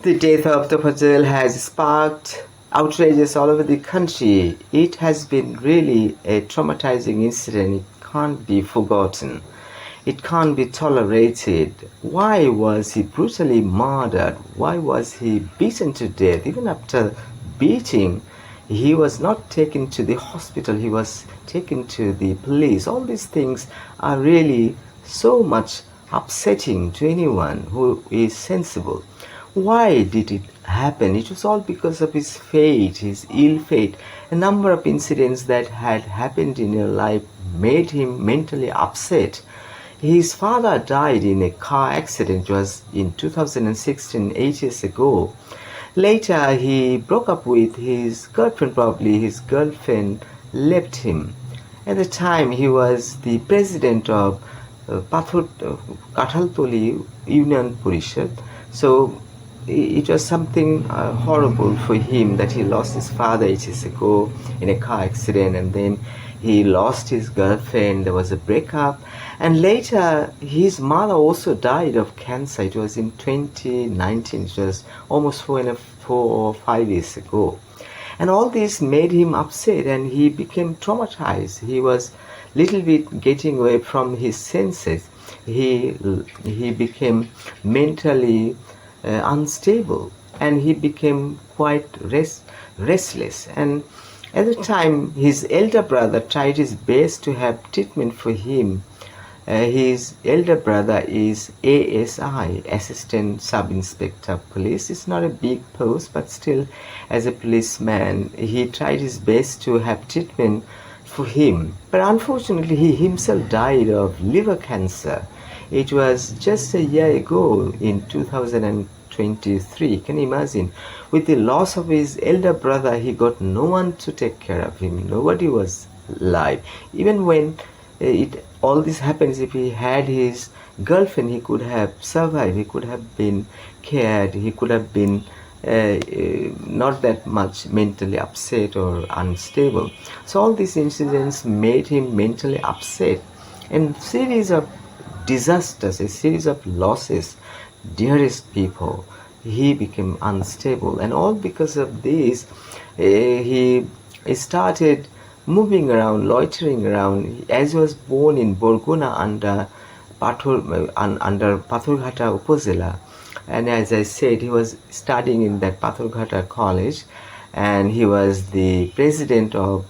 The death of Tofazzal has sparked outrages all over the country. It has been really a traumatizing incident. It can't be forgotten. It can't be tolerated. Why was he brutally murdered? Why was he beaten to death? Even after beating, he was not taken to the hospital. He was taken to the police. All these things are really so much upsetting to anyone who is sensible. Why did it happen? It was all because of his fate, his ill fate. A number of incidents that had happened in his life made him mentally upset. His father died in a car accident. It was in 2016, 8 years ago. Later, he broke up with his girlfriend, probably his girlfriend left him. At the time, he was the president of Kathaltoli Union Parishad. So it was something horrible for him that he lost his father 8 years ago in a car accident, and then he lost his girlfriend. There was a breakup, and later his mother also died of cancer. It was in 2019. It was almost 4 or 5 years ago. And all this made him upset, and he became traumatized. He was little bit getting away from his senses. He became mentally unstable, and he became quite restless. And at the time, his elder brother tried his best to have treatment for him. His elder brother is ASI, Assistant Sub-Inspector of Police. It's not a big post, but still, as a policeman, he tried his best to have treatment for him. But unfortunately, he himself died of liver cancer. It was just a year ago in 2023. Can you imagine? With the loss of his elder brother, he got no one to take care of him. Nobody was alive. Even when all this happens, if he had his girlfriend, he could have survived. He could have been cared. He could have been not that much mentally upset or unstable. So all these incidents made him mentally upset, and series of disasters, a series of losses, dearest people, he became unstable. And all because of this, he started moving around, loitering around. As he was born in Borguna under Pathorghata Upazila, and as I said, he was studying in that Pathorghata college, and he was the president of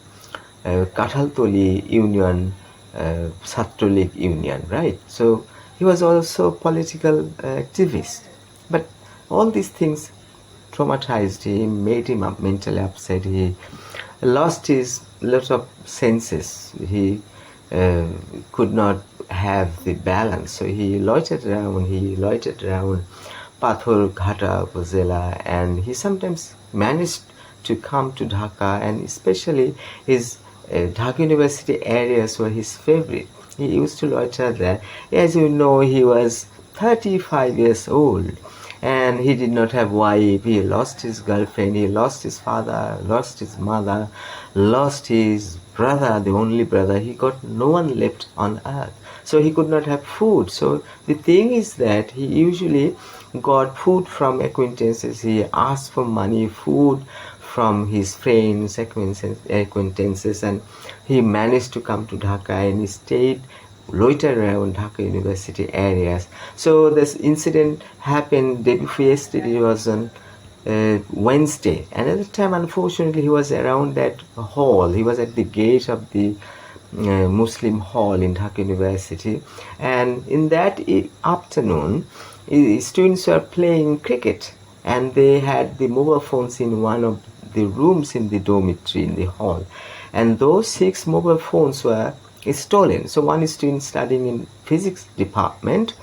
Kathaltoli Union, Chhatra League Union, right? So he was also a political activist. But all these things traumatized him, made him mentally upset. He lost his lot of senses. He could not have the balance. So he loitered around Pathorghata Upazila, and he sometimes managed to come to Dhaka, and especially his Dhaka University areas were his favorite. He used to loiter there. As you know, he was 35 years old, and he did not have wife. He lost his girlfriend, he lost his father, lost his mother, lost his brother, the only brother. He got no one left on earth. So he could not have food. So the thing is that he usually got food from acquaintances. He asked for money, food from his friends, acquaintances, and he managed to come to Dhaka, and he stayed, loitered around Dhaka University areas. So this incident happened day before yesterday. It was on Wednesday, and at the time, unfortunately, he was around that hall. He was at the gate of the Muslim Hall in Dhaka University, and in that afternoon, students were playing cricket, and they had the mobile phones in one of the rooms in the dormitory in the hall, and those 6 mobile phones were stolen. So one student studying in physics department,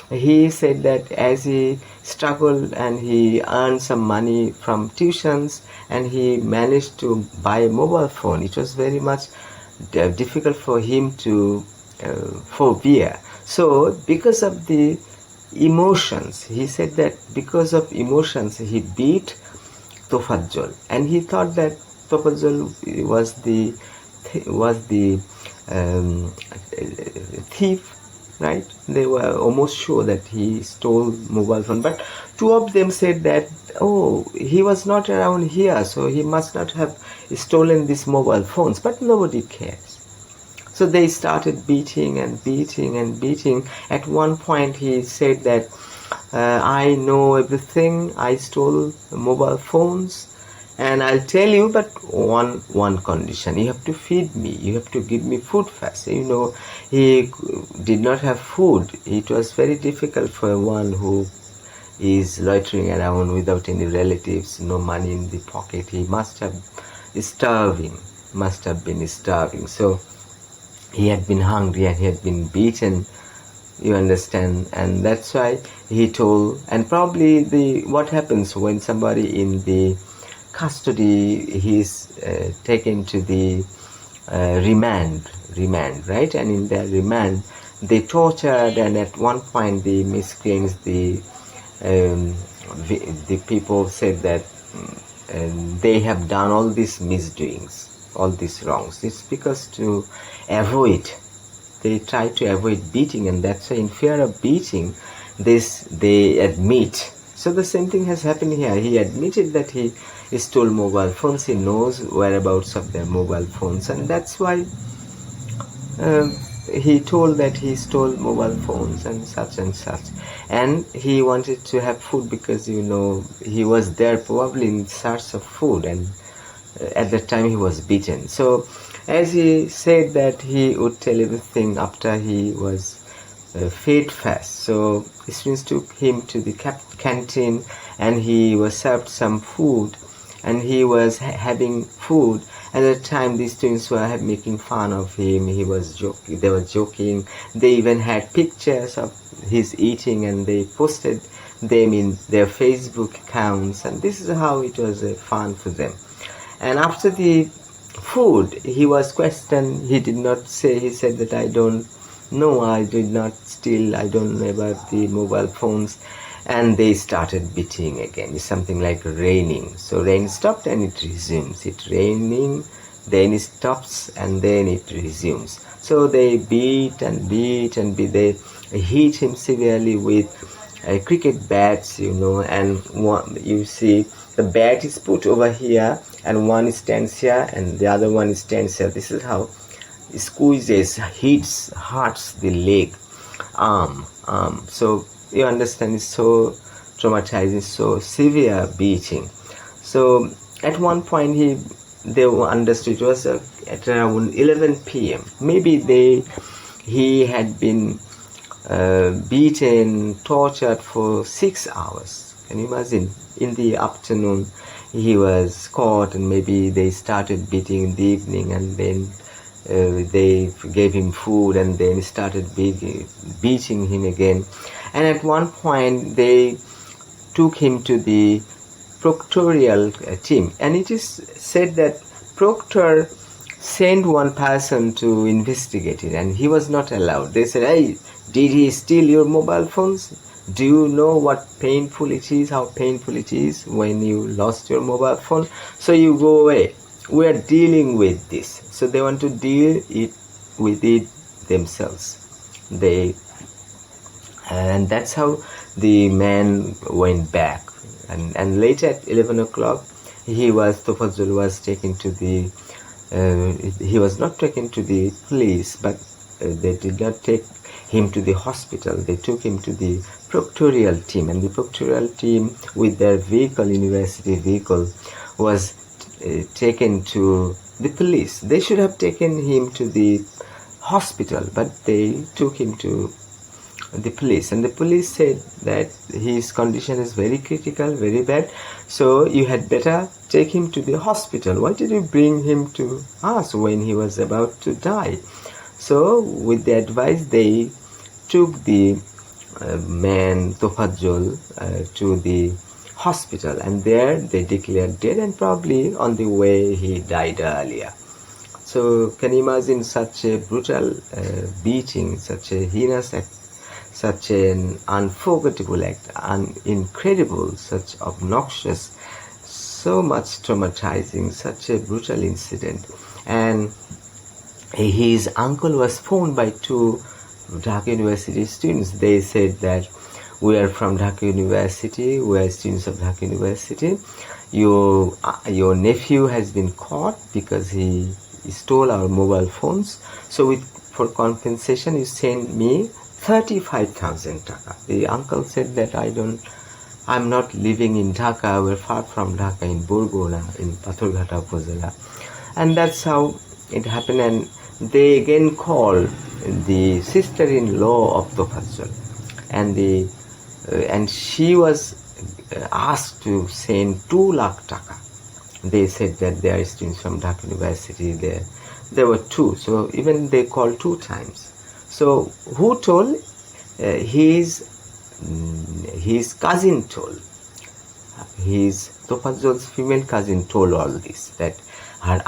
he said that as he struggled and he earned some money from tuitions, and he managed to buy a mobile phone, it was very much difficult for him to forbear. So because of the emotions, he said that because of emotions he beat Tofazzal, and he thought that Tofazzal was the thief right? They were almost sure that he stole mobile phone, but two of them said that, oh, he was not around here, so he must not have stolen these mobile phones, but nobody cares. So they started beating and beating and beating. At one point he said that, I know everything, I stole mobile phones, and I'll tell you, but one condition: you have to feed me, you have to give me food first. He did not have food. It was very difficult for one who is loitering around without any relatives, no money in the pocket. He must have been starving. So he had been hungry and he had been beaten, you understand, and that's why he told. And probably what happens when somebody in the custody, he's taken to the remand, right? And in their remand they tortured, and at one point the miscreants, the people said that they have done all these misdoings, all these wrongs. It's because they try to avoid beating, and that's why in fear of beating they admit. So the same thing has happened here. He admitted that he stole mobile phones. He knows whereabouts of their mobile phones, and that's why he told that he stole mobile phones and such and such. And he wanted to have food because he was there probably in search of food, and at that time he was beaten. So as he said that he would tell everything after he was fed fast. So his friends took him to the canteen, and he was served some food, and he was having food. At that time these twins were making fun of him. They were joking. They even had pictures of his eating, and they posted them in their Facebook accounts, and this is how it was fun for them. And after the food, he was questioned. He did not say. He said that, I don't know, I did not steal, I don't know about the mobile phones. And they started beating again. It's something like raining. So rain stopped and it resumes. It raining, then it stops, and then it resumes. So they beat and beat and beat. They hit him severely with cricket bats, and you see the bat is put over here, and one stands here and the other one stands here. This is how it squeezes, hurts the leg, arm. So you understand, it's so traumatizing, so severe beating. So at one point they understood it was at around 11 p.m. Maybe he had been beaten, tortured for 6 hours. Can you imagine? In the afternoon he was caught, and maybe they started beating in the evening, and then they gave him food, and then started beating him again. And at one point they took him to the proctorial team, and it is said that proctor sent one person to investigate it, and he was not allowed. They said, hey, did he steal your mobile phones? Do you know what painful it is, how painful it is when you lost your mobile phone? So you go away. We are dealing with this. So they want to deal with it themselves. And that's how the man went back. And later at 11 o'clock, Tofazzal was taken to the, he was not taken to the police, but they did not take him to the hospital. They took him to the proctorial team, and the proctorial team with their vehicle, university vehicle, was taken to the police. They should have taken him to the hospital, but they took him to the police, and the police said that his condition is very critical, very bad, so you had better take him to the hospital. Why did you bring him to us when he was about to die? So with the advice, they took the man Tofazzal to the hospital, and there they declared dead, and probably on the way he died earlier. So can you imagine such a brutal beating, such a heinous act, such an unforgettable act, incredible, such obnoxious, so much traumatizing, such a brutal incident. And his uncle was found by two Dhaka University students. They said that we are from Dhaka University, we are students of Dhaka University. Your nephew has been caught because he stole our mobile phones. So for compensation, you send me 35,000 taka. The uncle said that I'm not living in Dhaka, we're far from Dhaka, in Burgona, in Pathurghata Upazila. And that's how it happened. And they again called the sister-in-law of Tofazzal, and she was asked to send 2 lakh taka. They said that they are students from Dhaka University. There were 2, so even they called 2 times. So who told? His cousin told. Tofazzal's female cousin told all this, that her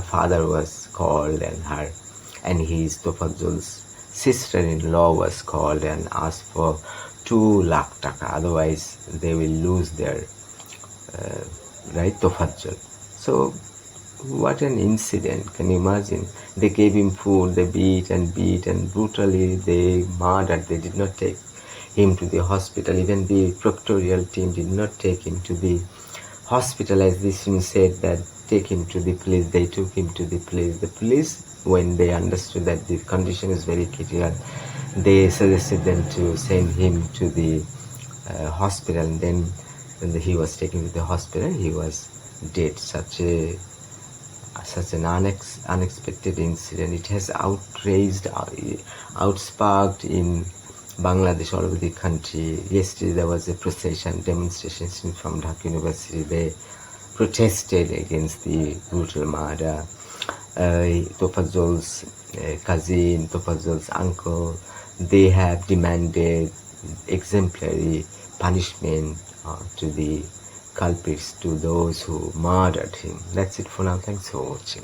father was called, and his Tofazzal's sister-in-law was called and asked for 2 lakh taka, otherwise they will lose their right, Tofazzal. So what an incident, can you imagine? They gave him food, they beat and brutally they murdered. They did not take him to the hospital. Even the proctorial team did not take him to the hospital, as this team said that take him to the police. They took him to the police. The police, when they understood that the condition is very critical, they suggested them to send him to the hospital, and then when he was taken to the hospital, he was dead. Such an unexpected incident. It has outsparked in Bangladesh, all over the country. Yesterday there was a demonstration from Dhaka University. They protested against the brutal murder. Tofazzal's cousin, Tofazzal's uncle, they have demanded exemplary punishment to the culprits, to those who murdered him. That's it for now. Thanks for watching.